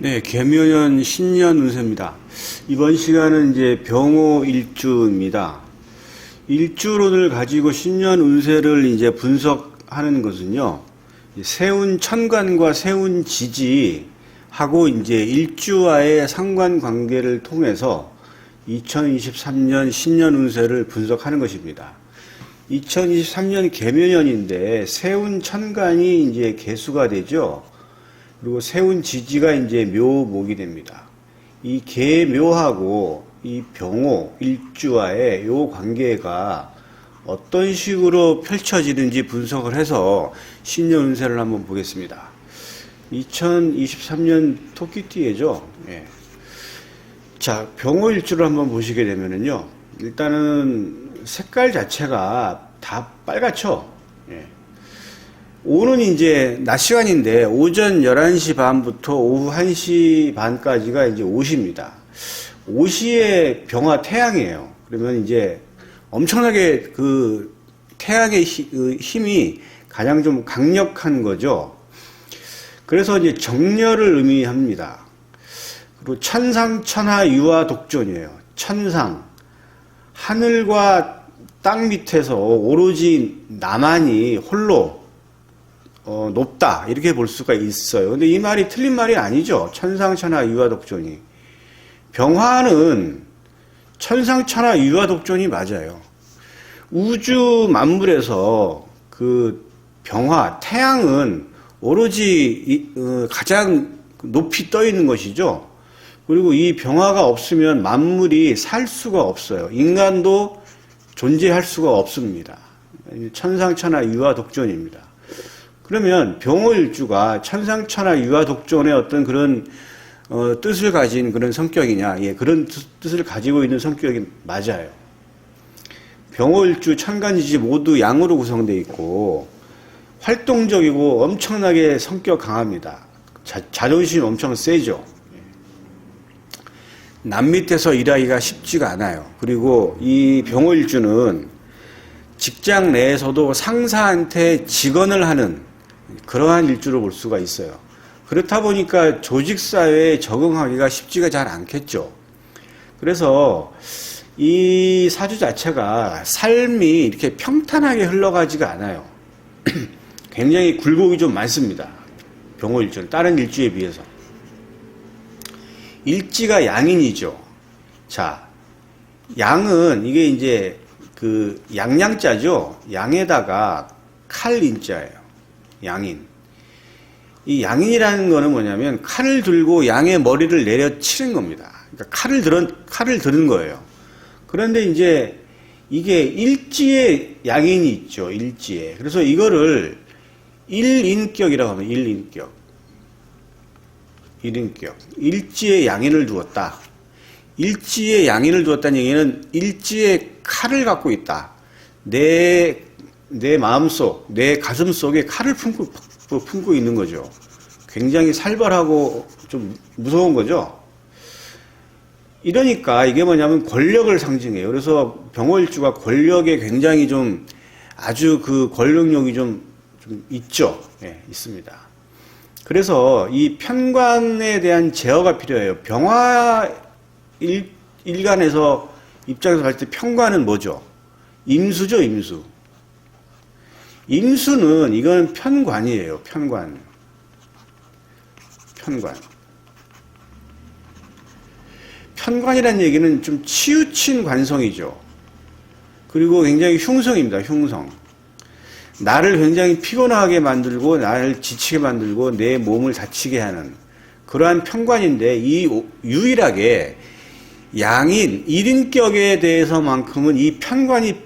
네, 개묘년 신년 운세입니다. 이번 시간은 이제 병호 일주입니다. 일주론을 가지고 신년 운세를 이제 분석하는 것은요, 세운 천간과 세운 지지하고 이제 일주와의 상관관계를 통해서 2023년 신년 운세를 분석하는 것입니다. 2023년 개묘년인데 세운 천간이 이제 개수가 되죠. 그리고 세운 지지가 이제 묘목이 됩니다. 이 개묘하고 이 병호 일주와의 요 관계가 어떤 식으로 펼쳐지는지 분석을 해서 신년 운세를 한번 보겠습니다. 2023년 토끼띠예죠. 예. 자, 병호 일주를 한번 보시게 되면은요, 일단은 색깔 자체가 다 빨갛죠. 예. 오는 이제 낮 시간인데 오전 11시 반부터 오후 1시 반까지가 이제 오시입니다. 오시의 병화 태양이에요. 그러면 이제 엄청나게 그 태양의 힘이 가장 좀 강력한 거죠. 그래서 이제 정렬을 의미합니다. 그리고 천상, 천하, 유화, 독존이에요. 천상, 하늘과 땅 밑에서 오로지 나만이 홀로 높다 이렇게 볼 수가 있어요. 근데 이 말이 틀린 말이 아니죠. 천상천하 유화독존이. 병화는 천상천하 유화독존이 맞아요. 우주 만물에서 그 병화 태양은 오로지 가장 높이 떠 있는 것이죠. 그리고 이 병화가 없으면 만물이 살 수가 없어요. 인간도 존재할 수가 없습니다. 천상천하 유화독존입니다. 그러면 병호일주가 천상천하 유화독존의 어떤 그런 뜻을 가진 그런 성격이냐? 예, 그런 뜻을 가지고 있는 성격이 맞아요. 병호일주, 천간지지 모두 양으로 구성되어 있고 활동적이고 엄청나게 성격 강합니다. 자존심 엄청 세죠. 남 밑에서 일하기가 쉽지가 않아요. 그리고 이 병호일주는 직장 내에서도 상사한테 직언을 하는 그러한 일주로 볼 수가 있어요. 그렇다 보니까 조직사회에 적응하기가 쉽지가 잘 않겠죠. 그래서 이 사주 자체가 삶이 이렇게 평탄하게 흘러가지가 않아요. 굉장히 굴곡이 좀 많습니다. 병호일주는 다른 일주에 비해서. 일지가 양인이죠. 자, 양은 이게 이제 그 양양자죠. 양에다가 칼인자예요. 양인. 이 양인이라는 거는 뭐냐면 칼을 들고 양의 머리를 내려치는 겁니다. 그러니까 칼을 드는 거예요. 그런데 이제 이게 일지의 양인이 있죠. 일지에. 그래서 이거를 일인격이라고 하면 일인격. 일지에 양인을 두었다. 일지에 양인을 두었다는 얘기는 일지에 칼을 갖고 있다. 내 마음속, 내 가슴 속에 칼을 품고 있는 거죠. 굉장히 살벌하고 좀 무서운 거죠. 이러니까 이게 뭐냐면 권력을 상징해요. 그래서 병호일주가 권력에 굉장히 좀 아주 그 권력욕이 좀 있죠. 예, 있습니다. 그래서 이 편관에 대한 제어가 필요해요. 병화 일간에서 입장에서 봤을 때 편관은 뭐죠? 임수죠, 임수. 임수는 이건 편관이에요. 편관. 편관이라는 얘기는 좀 치우친 관성이죠. 그리고 굉장히 흉성입니다. 흉성. 나를 굉장히 피곤하게 만들고 나를 지치게 만들고 내 몸을 다치게 하는 그러한 편관인데 이 유일하게 양인, 일인격에 대해서만큼은 이 편관이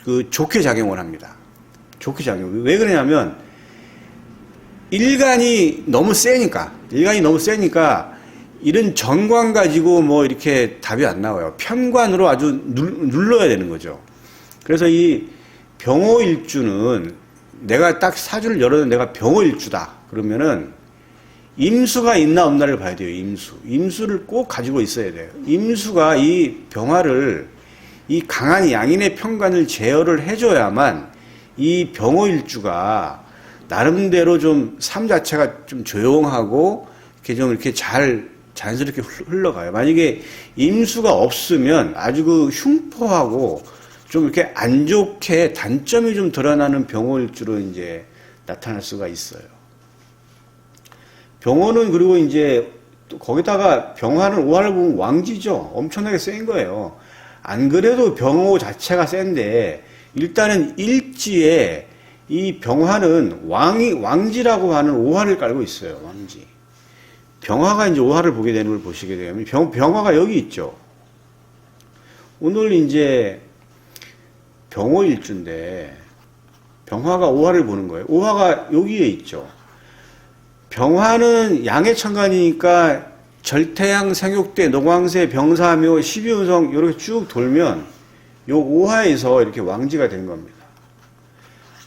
그 좋게 작용을 합니다. 좋게 작용. 왜 그러냐면 일간이 너무 세니까 이런 정관 가지고 뭐 이렇게 답이 안 나와요. 편관으로 아주 눌러야 되는 거죠. 그래서 이 병호일주는 내가 딱 사주를 열어도 내가 병호일주다. 그러면은 임수가 있나 없나를 봐야 돼요. 임수를 꼭 가지고 있어야 돼요. 임수가 이 병화를 이 강한 양인의 편관을 제어를 해줘야만 이 병호일주가 나름대로 좀 삶 자체가 좀 조용하고 계정 이렇게 잘 자연스럽게 흘러가요. 만약에 임수가 없으면 아주 그 흉포하고 좀 이렇게 안 좋게 단점이 좀 드러나는 병호일주로 이제 나타날 수가 있어요. 병호는 그리고 이제 또 거기다가 병화는 오화를 보면 왕지죠. 엄청나게 센 거예요. 안 그래도 병호 자체가 센데 일단은 일지에 이 병화는 왕지라고 하는 오화를 깔고 있어요. 왕지. 병화가 이제 오화를 보게 되는 걸 보시게 되면 병화가 여기 있죠. 오늘 이제 병호일주인데 병화가 오화를 보는 거예요. 오화가 여기에 있죠. 병화는 양의 천간이니까 절태양, 생육대, 노광세, 병사묘, 십이운성 이렇게 쭉 돌면 요 오화에서 이렇게 왕지가 된 겁니다.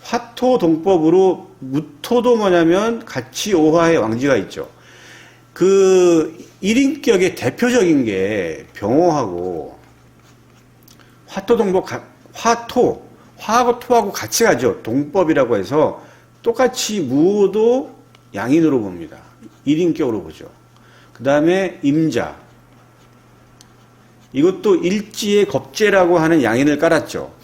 화토 동법으로 무토도 뭐냐면 같이 오화에 왕지가 있죠. 그 1인격의 대표적인 게 병호하고 화토 동법, 화하고 토하고 같이 가죠. 동법이라고 해서 똑같이 무호도 양인으로 봅니다. 1인격으로 보죠. 그 다음에 임자. 이것도 일지의 겁재라고 하는 양인을 깔았죠.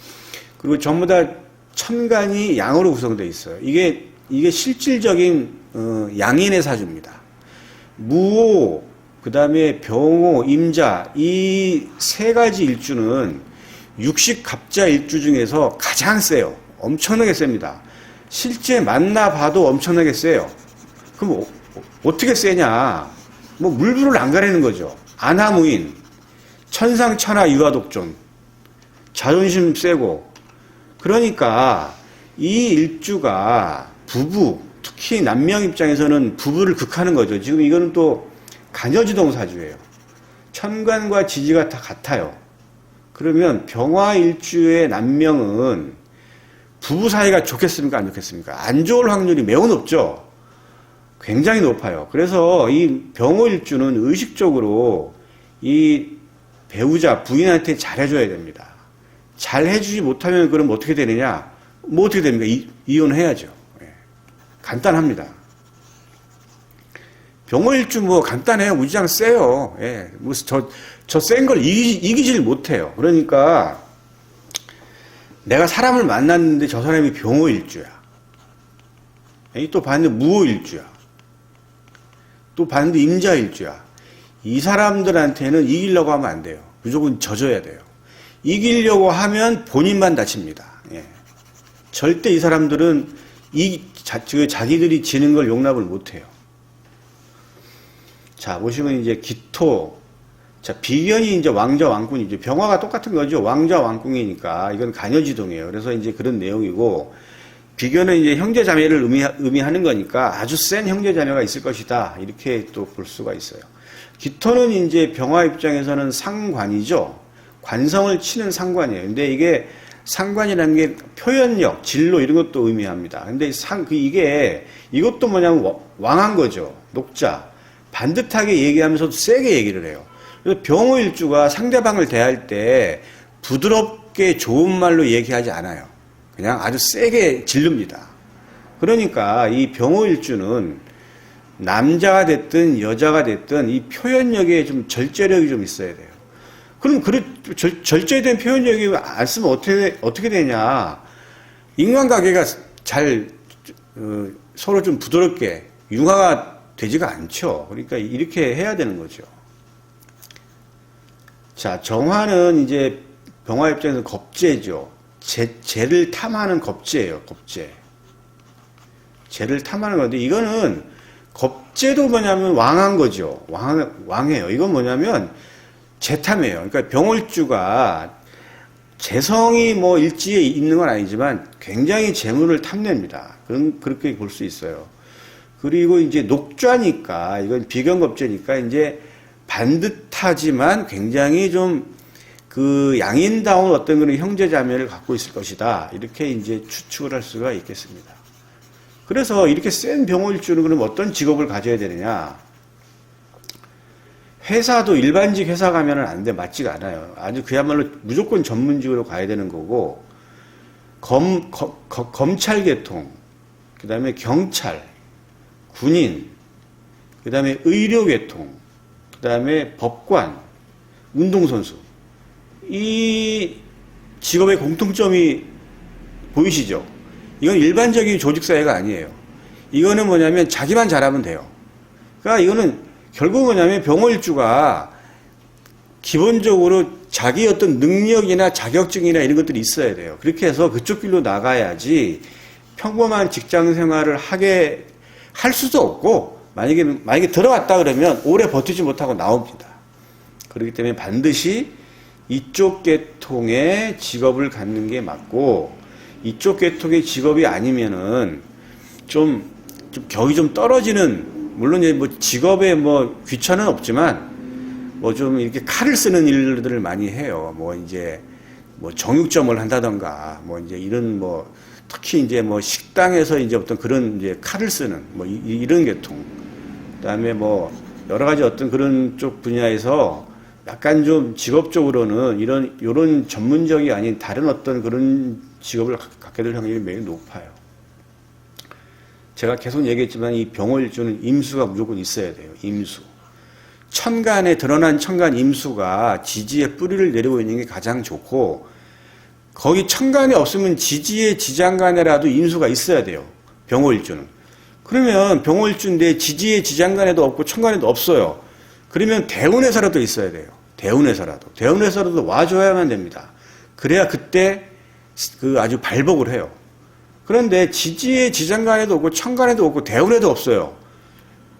그리고 전부 다 천간이 양으로 구성되어 있어요. 이게 실질적인 양인의 사주입니다. 무호, 그 다음에 병호, 임자 이 세 가지 일주는 육식갑자 일주 중에서 가장 세요. 엄청나게 셉니다. 실제 만나봐도 엄청나게 세요. 그럼 어떻게 세냐? 뭐 물불을 안 가리는 거죠. 안하무인, 천상천하 유아독존, 자존심 세고. 그러니까 이 일주가 부부, 특히 남명 입장에서는 부부를 극하는 거죠. 지금 이거는 또 간여지동 사주예요. 천간과 지지가 다 같아요. 그러면 병화일주의 남명은 부부 사이가 좋겠습니까? 안 좋겠습니까? 안 좋을 확률이 매우 높죠. 굉장히 높아요. 그래서 이 병호일주는 의식적으로 이 배우자, 부인한테 잘해줘야 됩니다. 잘해주지 못하면 그럼 어떻게 되느냐? 뭐 어떻게 됩니까? 이혼해야죠. 예. 간단합니다. 병호일주 뭐 간단해요. 무지장 세요. 예. 저 센 걸 이기질 못해요. 그러니까 내가 사람을 만났는데 저 사람이 병호일주야. 또 봤는데 무호일주야. 또 봤는데 임자일주야. 이 사람들한테는 이기려고 하면 안 돼요. 무조건 져줘야 돼요. 이기려고 하면 본인만 다칩니다. 예. 절대 이 사람들은 자기들이 지는 걸 용납을 못 해요. 자, 보시면 이제 기토. 자, 비견이 이제 왕자, 왕꾼이죠. 병화가 똑같은 거죠. 왕자, 왕궁이니까. 이건 간여지동이에요. 그래서 이제 그런 내용이고, 비견은 이제 형제자매를 의미하는 거니까 아주 센 형제자매가 있을 것이다. 이렇게 또 볼 수가 있어요. 기토는 이제 병화 입장에서는 상관이죠. 관성을 치는 상관이에요. 근데 이게 상관이라는 게 표현력, 진로 이런 것도 의미합니다. 근데 이것도 뭐냐면 왕한 거죠. 녹자. 반듯하게 얘기하면서도 세게 얘기를 해요. 그래서 병호일주가 상대방을 대할 때 부드럽게 좋은 말로 얘기하지 않아요. 그냥 아주 세게 질릅니다. 그러니까 이 병호일주는 남자가 됐든 여자가 됐든 이 표현력에 좀 절제력이 좀 있어야 돼요. 그럼 절제된 표현력이 안 쓰면 어떻게 되냐? 인간관계가 서로 좀 부드럽게 융화가 되지가 않죠. 그러니까 이렇게 해야 되는 거죠. 자, 정화는 이제 병화 입장에서 겁재죠. 재를 탐하는 겁재예요. 겁재. 재를 탐하는 건데 이거는 겁재도 뭐냐면 왕한 거죠. 왕해요. 이건 뭐냐면 재탐이에요. 그러니까 병월주가 재성이 뭐 일지에 있는 건 아니지만 굉장히 재물을 탐냅니다. 그렇게 볼 수 있어요. 그리고 이제 녹좌니까 이건 비견겁재니까 이제 반듯하지만 굉장히 좀 그 양인다운 어떤 그런 형제자매를 갖고 있을 것이다. 이렇게 이제 추측을 할 수가 있겠습니다. 그래서 이렇게 센 병호일주는 그럼 어떤 직업을 가져야 되느냐? 회사도 일반직 회사 가면은 안 돼. 맞지가 않아요. 아주 그야말로 무조건 전문직으로 가야 되는 거고, 검찰 계통, 그 다음에 경찰, 군인, 그 다음에 의료계통, 그 다음에 법관, 운동선수. 이 직업의 공통점이 보이시죠? 이건 일반적인 조직사회가 아니에요. 이거는 뭐냐면 자기만 잘하면 돼요. 그러니까 이거는 결국 뭐냐면 병호일주가 기본적으로 자기 어떤 능력이나 자격증이나 이런 것들이 있어야 돼요. 그렇게 해서 그쪽 길로 나가야지 평범한 직장 생활을 할 수도 없고, 만약에 들어왔다 그러면 오래 버티지 못하고 나옵니다. 그렇기 때문에 반드시 이쪽 계통의 직업을 갖는 게 맞고, 이쪽 계통의 직업이 아니면은 좀 격이 좀 떨어지는, 물론 이제 뭐 직업에 뭐 귀천은 없지만 뭐 좀 이렇게 칼을 쓰는 일들을 많이 해요. 뭐 이제 뭐 정육점을 한다던가 뭐 이제 이런 뭐 특히 이제 뭐 식당에서 이제 어떤 그런 이제 칼을 쓰는 뭐 이런 계통. 그다음에 뭐 여러 가지 어떤 그런 쪽 분야에서 약간 좀 직업적으로는 요런 전문적이 아닌 다른 어떤 그런 직업을 갖게 될 확률이 매우 높아요. 제가 계속 얘기했지만 이 병호일주는 임수가 무조건 있어야 돼요. 임수. 천간에 드러난 천간 임수가 지지에 뿌리를 내리고 있는 게 가장 좋고, 거기 천간에 없으면 지지에 지장간에라도 임수가 있어야 돼요. 병호일주는. 그러면 병호일주인데 지지에 지장간에도 없고 천간에도 없어요. 그러면 대운에서라도 있어야 돼요. 대운에서라도 와줘야만 됩니다. 그래야 그때 아주 발복을 해요. 그런데 지지에 지장간에도 없고 천간에도 없고 대운에도 없어요.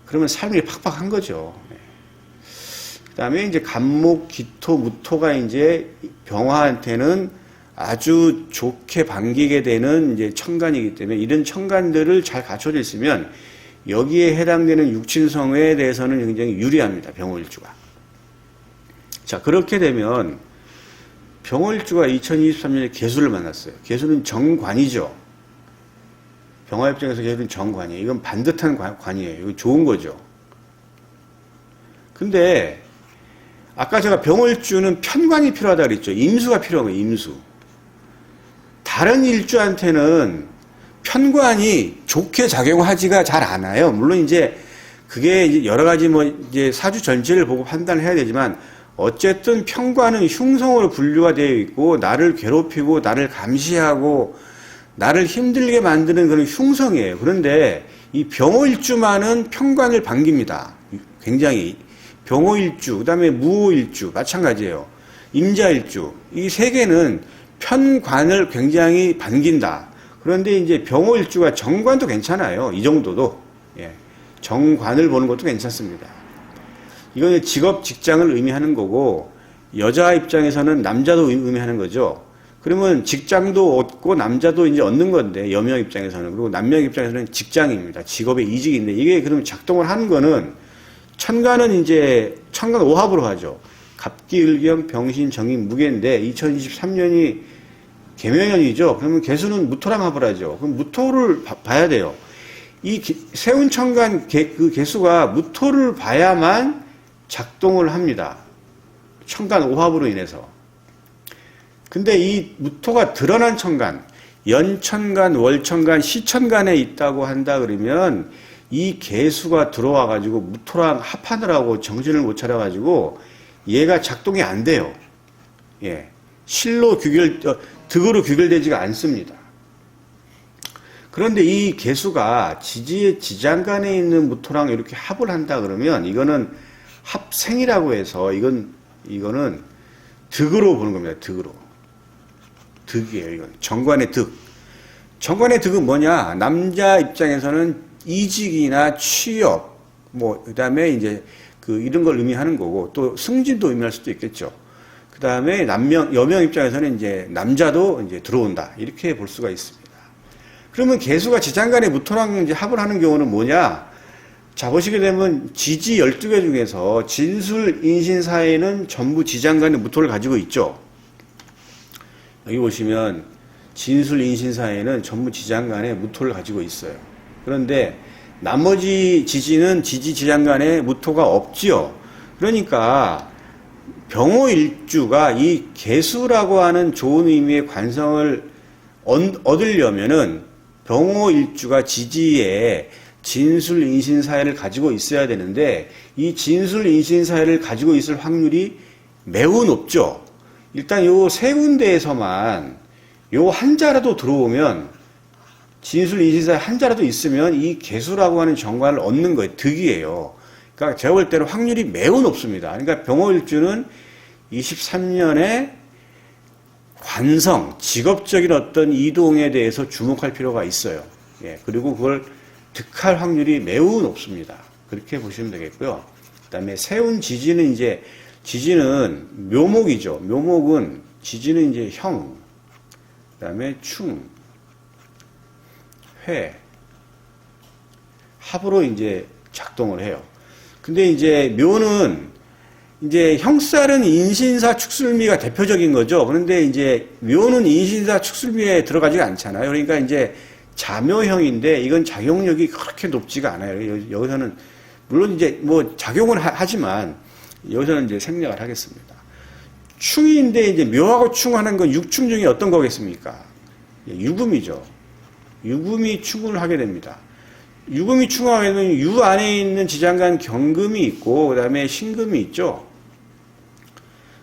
그러면 삶이 팍팍한 거죠. 그 다음에 이제 간목, 기토, 무토가 이제 병화한테는 아주 좋게 반기게 되는 이제 천간이기 때문에 이런 천간들을 잘 갖춰져 있으면 여기에 해당되는 육친성에 대해서는 굉장히 유리합니다. 병호일주가. 자, 그렇게 되면 병호일주가 2023년에 개수를 만났어요. 개수는 정관이죠. 병화 입장에서 개수는 정관이에요. 이건 반듯한 관이에요. 이건 좋은 거죠. 근데 아까 제가 병호일주는 편관이 필요하다 그랬죠. 임수가 필요한 거예요. 임수. 다른 일주한테는 편관이 좋게 작용하지가 잘 않아요. 물론 이제 그게 이제 여러 가지 뭐 이제 사주 전체를 보고 판단을 해야 되지만, 어쨌든 편관은 흉성으로 분류가 되어 있고 나를 괴롭히고 나를 감시하고 나를 힘들게 만드는 그런 흉성이에요. 그런데 이 병호일주만은 편관을 반깁니다. 굉장히. 병호일주, 그 다음에 무호일주 마찬가지예요. 임자일주, 이 세 개는 편관을 굉장히 반긴다. 그런데 이제 병호일주가 정관도 괜찮아요. 이 정도도. 예. 정관을 보는 것도 괜찮습니다. 이건 직업, 직장을 의미하는 거고, 여자 입장에서는 남자도 의미하는 거죠. 그러면 직장도 얻고 남자도 이제 얻는 건데, 여명 입장에서는. 그리고 남명 입장에서는 직장입니다. 직업의 이직인데, 이게 그러면 작동을 하는 거는, 천간은 이제 천간 오합으로 하죠. 갑기, 을경, 병신, 정인, 무게인데 2023년이 개묘년이죠. 그러면 개수는 무토랑 합을 하죠. 그럼 무토를 봐야 돼요. 이 세운 천간 그 개수가 무토를 봐야만 작동을 합니다. 천간 오합으로 인해서. 근데 이 무토가 드러난 천간, 연천간, 월천간, 시천간에 있다고 한다 그러면 이 개수가 들어와 가지고 무토랑 합하느라고 정신을 못 차려 가지고 얘가 작동이 안 돼요. 예. 득으로 규결되지가 않습니다. 그런데 이 개수가 지지의 지장간에 있는 무토랑 이렇게 합을 한다 그러면 이거는 합생이라고 해서 이거는 득으로 보는 겁니다. 득으로. 득이에요. 이건 정관의 득. 정관의 득은 뭐냐? 남자 입장에서는 이직이나 취업, 뭐, 그 다음에 이제 이런 걸 의미하는 거고, 또 승진도 의미할 수도 있겠죠. 그 다음에 여명 입장에서는 이제 남자도 이제 들어온다. 이렇게 볼 수가 있습니다. 그러면 개수가 지장간에 무토랑 이제 합을 하는 경우는 뭐냐? 자, 보시게 되면 지지 12개 중에서 진술, 인신 사이에는 전부 지장간에 무토를 가지고 있죠. 여기 보시면 진술, 인신 사이에는 전부 지장간에 무토를 가지고 있어요. 그런데 나머지 지지는 지장간에 무토가 없지요. 그러니까 병호일주가 이 개수라고 하는 좋은 의미의 관성을 얻으려면은 병호일주가 지지에 진술 인신 사회를 가지고 있어야 되는데 이 진술 인신 사회를 가지고 있을 확률이 매우 높죠. 일단 요 세 군데에서만 요 한자라도 들어오면 진술 인신 사회 한자라도 있으면 이 개수라고 하는 정관을 얻는 거예요. 득이에요. 그러니까 제가 볼 때는 확률이 매우 높습니다. 그러니까 병호일주는 23년에 관성, 직업적인 어떤 이동에 대해서 주목할 필요가 있어요. 예, 그리고 그걸 득할 확률이 매우 높습니다. 그렇게 보시면 되겠고요. 그 다음에 세운 지지는 이제, 지지는 묘목이죠. 묘목은, 지지는 이제 형, 그 다음에 충, 회, 합으로 이제 작동을 해요. 근데 이제 묘는 이제 형살은 인신사 축술미가 대표적인 거죠. 그런데 이제 묘는 인신사 축술미에 들어가지가 않잖아요. 그러니까 이제 자묘형인데 이건 작용력이 그렇게 높지가 않아요. 여기서는 물론 이제 뭐 작용을 하지만 여기서는 이제 생략을 하겠습니다. 충인데 이제 묘하고 충하는 건 육충 중에 어떤 거겠습니까? 유금이죠. 유금이 충을 하게 됩니다. 유금이 충하게 되면 유 안에 있는 지장간 경금이 있고 그다음에 신금이 있죠.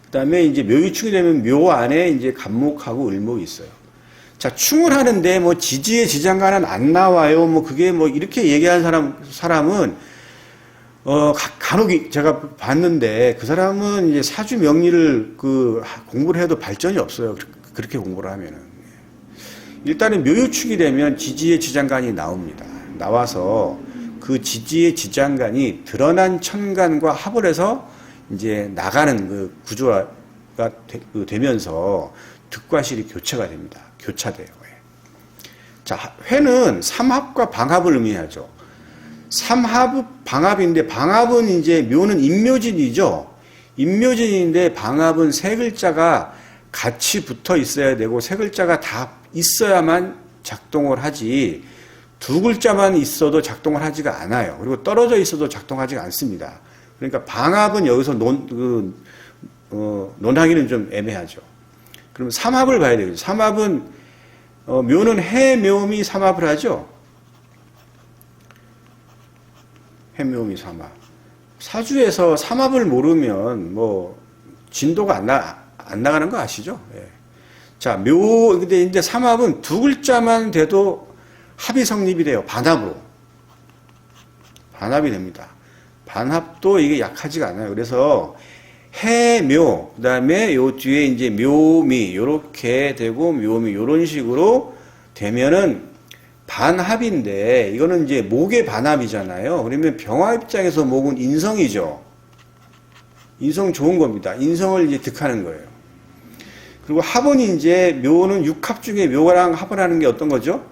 그다음에 이제 묘유충이 되면 묘 안에 이제 간목하고 을목이 있어요. 자, 충을 하는데 뭐 지지의 지장간은 안 나와요. 뭐 그게 뭐 이렇게 얘기하는 사람은 간혹 제가 봤는데 그 사람은 이제 사주 명리를 공부를 해도 발전이 없어요. 그렇게 공부를 하면은. 일단은 묘유축이 되면 지지의 지장간이 나옵니다. 나와서 그 지지의 지장간이 드러난 천간과 합을 해서 이제 나가는 그 구조가 되면서 득과 실이 교체가 됩니다. 교차돼요. 자, 회는 삼합과 방합을 의미하죠. 삼합, 방합인데 방합은 이제 묘는 인묘진이죠. 인묘진인데 방합은 세 글자가 같이 붙어 있어야 되고 세 글자가 다 있어야만 작동을 하지 두 글자만 있어도 작동을 하지가 않아요. 그리고 떨어져 있어도 작동하지가 않습니다. 그러니까 방합은 여기서 논하기는 좀 애매하죠. 그럼 삼합을 봐야 되겠죠. 삼합은 묘는 해, 묘미 삼합을 하죠. 해, 묘미 삼합. 사주에서 삼합을 모르면 뭐 진도가 안 나가는 거 아시죠? 예. 자, 근데 삼합은 두 글자만 돼도 합이 성립이 돼요. 반합으로. 반합이 됩니다. 반합도 이게 약하지가 않아요. 그래서 해, 묘, 그 다음에 요 뒤에 이제 묘미, 요렇게 되고 묘미, 요런 식으로 되면은 반합인데, 이거는 이제 목의 반합이잖아요. 그러면 병화 입장에서 목은 인성이죠. 인성 좋은 겁니다. 인성을 이제 득하는 거예요. 그리고 합은 이제 묘는 육합 중에 묘랑 합을 하는 게 어떤 거죠?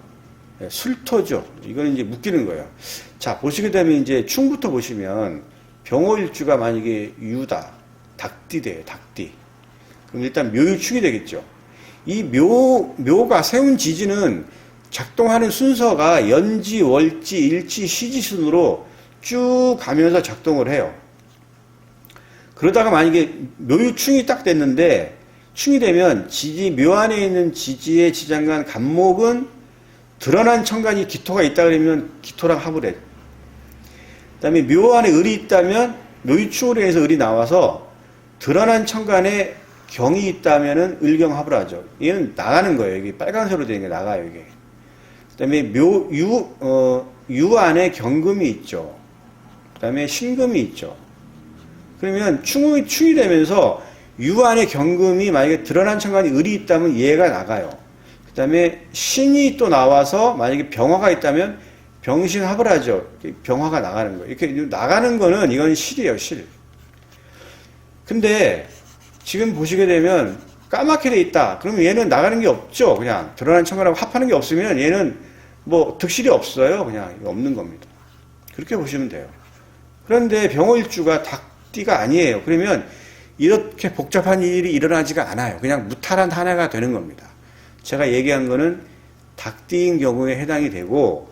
네, 술토죠. 이거는 이제 묶이는 거예요. 자, 보시게 되면 이제 충부터 보시면 병호일주가 만약에 유다, 닭띠 돼요. 닭띠. 그럼 일단 묘유충이 되겠죠. 이 묘가 세운 지지는 작동하는 순서가 연지, 월지, 일지, 시지 순으로 쭉 가면서 작동을 해요. 그러다가 만약에 묘유충이 딱 됐는데 충이 되면 묘 안에 있는 지지의 지장간 간목은 드러난 천간이 기토가 있다 그러면 기토랑 합을 해요. 그 다음에 묘 안에 을이 있다면 묘유충으로 해서 을이 나와서 드러난 천간에 경이 있다면은 을경합을 하죠. 얘는 나가는 거예요. 이게 빨간색으로 되는 게 나가요, 이게. 그 다음에 유 안에 경금이 있죠. 그 다음에 신금이 있죠. 그러면 충이 되면서 유 안에 경금이 만약에 드러난 천간이 을이 있다면 얘가 나가요. 그 다음에 신이 또 나와서 만약에 병화가 있다면 병신합을 하죠. 병화가 나가는 거예요. 이렇게 나가는 거는 이건 실이에요, 실. 근데 지금 보시게 되면 까맣게 돼 있다. 그러면 얘는 나가는 게 없죠. 그냥 드러난 천간하고 합하는 게 없으면 얘는 뭐 득실이 없어요. 그냥 없는 겁니다. 그렇게 보시면 돼요. 그런데 병호일주가 닭띠가 아니에요. 그러면 이렇게 복잡한 일이 일어나지가 않아요. 그냥 무탈한 한 해가 되는 겁니다. 제가 얘기한 거는 닭띠인 경우에 해당이 되고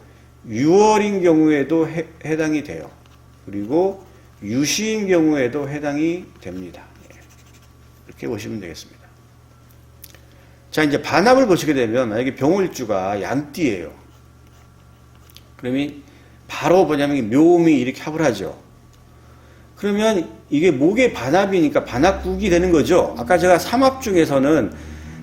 유월인 경우에도 해당이 돼요. 그리고 유시인 경우에도 해당이 됩니다. 이렇게 보시면 되겠습니다. 자, 이제 반합을 보시게 되면 만약에 병호일주가 양띠예요. 그러면 바로 뭐냐면 묘음이 이렇게 합을 하죠. 그러면 이게 목의 반합이니까 반합국이 되는 거죠. 아까 제가 삼합 중에서는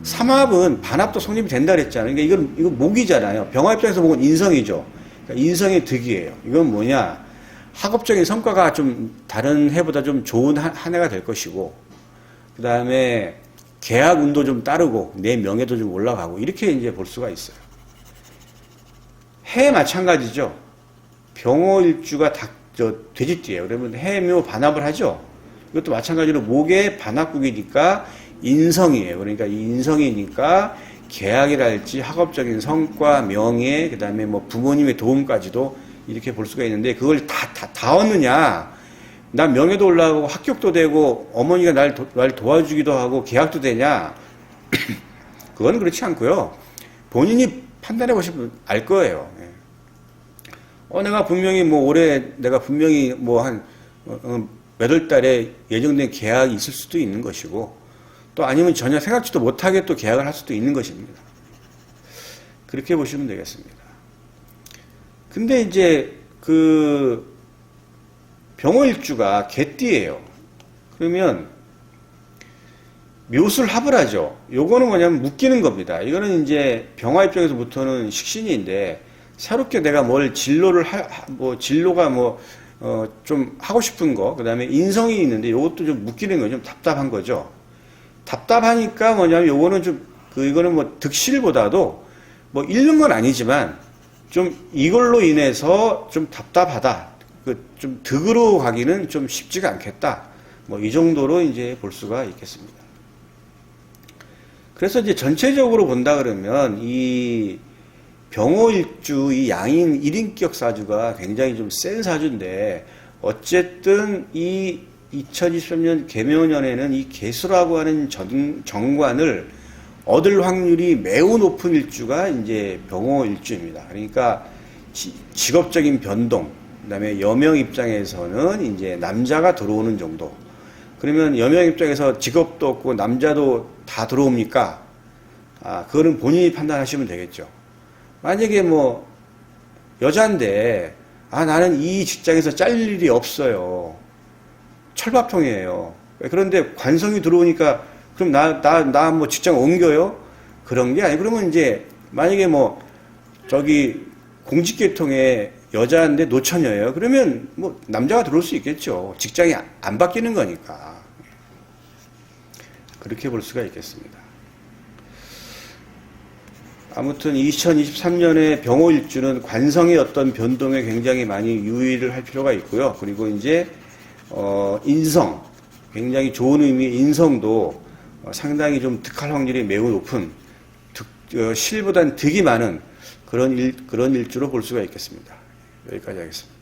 삼합은 반합도 성립이 된다 그랬잖아요. 그러니까 이건 목이잖아요. 병화 입장에서 목은 인성이죠. 그러니까 인성의 득이에요. 이건 뭐냐? 학업적인 성과가 좀 다른 해보다 좀 좋은 한 해가 될 것이고, 그 다음에 계약 운도 좀 따르고 내 명예도 좀 올라가고 이렇게 이제 볼 수가 있어요. 해 마찬가지죠. 병호일주가 돼지띠예요. 그러면 해묘 반합을 하죠. 이것도 마찬가지로 목의 반합국이니까 인성이에요. 그러니까 이 인성이니까 계약이랄지 학업적인 성과, 명예, 그 다음에 뭐 부모님의 도움까지도 이렇게 볼 수가 있는데 그걸 다 얻느냐? 난 명예도 올라가고 합격도 되고 어머니가 날 도와주기도 하고 계약도 되냐? 그건 그렇지 않고요. 본인이 판단해 보시면 알 거예요. 내가 분명히 뭐 올해 내가 분명히 뭐 한 몇 월 달에 예정된 계약이 있을 수도 있는 것이고 또 아니면 전혀 생각지도 못하게 또 계약을 할 수도 있는 것입니다. 그렇게 보시면 되겠습니다. 근데 이제 그 병호일주가 개띠예요. 그러면 묘술합을 하죠. 요거는 뭐냐면 묶이는 겁니다. 이거는 이제 병화 입장에서부터는 식신인데 새롭게 내가 뭘 진로가 좀 하고 싶은 거, 그 다음에 인성이 있는데 요것도 좀 묶이는 거 좀 답답한 거죠. 답답하니까 뭐냐면 요거는 이거는 뭐 득실보다도 뭐 잃는 건 아니지만 좀 이걸로 인해서 좀 답답하다. 좀 득으로 가기는 좀 쉽지가 않겠다. 뭐 이 정도로 이제 볼 수가 있겠습니다. 그래서 이제 전체적으로 본다 그러면 이 병호일주 이 양인 1인격 사주가 굉장히 좀 센 사주인데 어쨌든 이 2023년 개묘년에는 이 개수라고 하는 정관을 얻을 확률이 매우 높은 일주가 이제 병호일주입니다. 그러니까 직업적인 변동, 그다음에 여명 입장에서는 이제 남자가 들어오는 정도. 그러면 여명 입장에서 직업도 없고 남자도 다 들어옵니까? 그거는 본인이 판단하시면 되겠죠. 만약에 뭐 여잔데 나는 이 직장에서 잘릴 일이 없어요. 철밥통이에요. 그런데 관성이 들어오니까 그럼 나 뭐 직장 옮겨요? 그런 게 아니고 그러면 이제 만약에 뭐 공직계통에 여자인데 노처녀예요. 그러면 뭐 남자가 들어올 수 있겠죠. 직장이 안 바뀌는 거니까. 그렇게 볼 수가 있겠습니다. 아무튼 2023년에 병호일주는 관성의 어떤 변동에 굉장히 많이 유의를 할 필요가 있고요. 그리고 이제 인성, 굉장히 좋은 의미의 인성도 상당히 좀 득할 확률이 매우 높은 실보단 득이 많은 그런 일주로 볼 수가 있겠습니다. 여기까지 하겠습니다.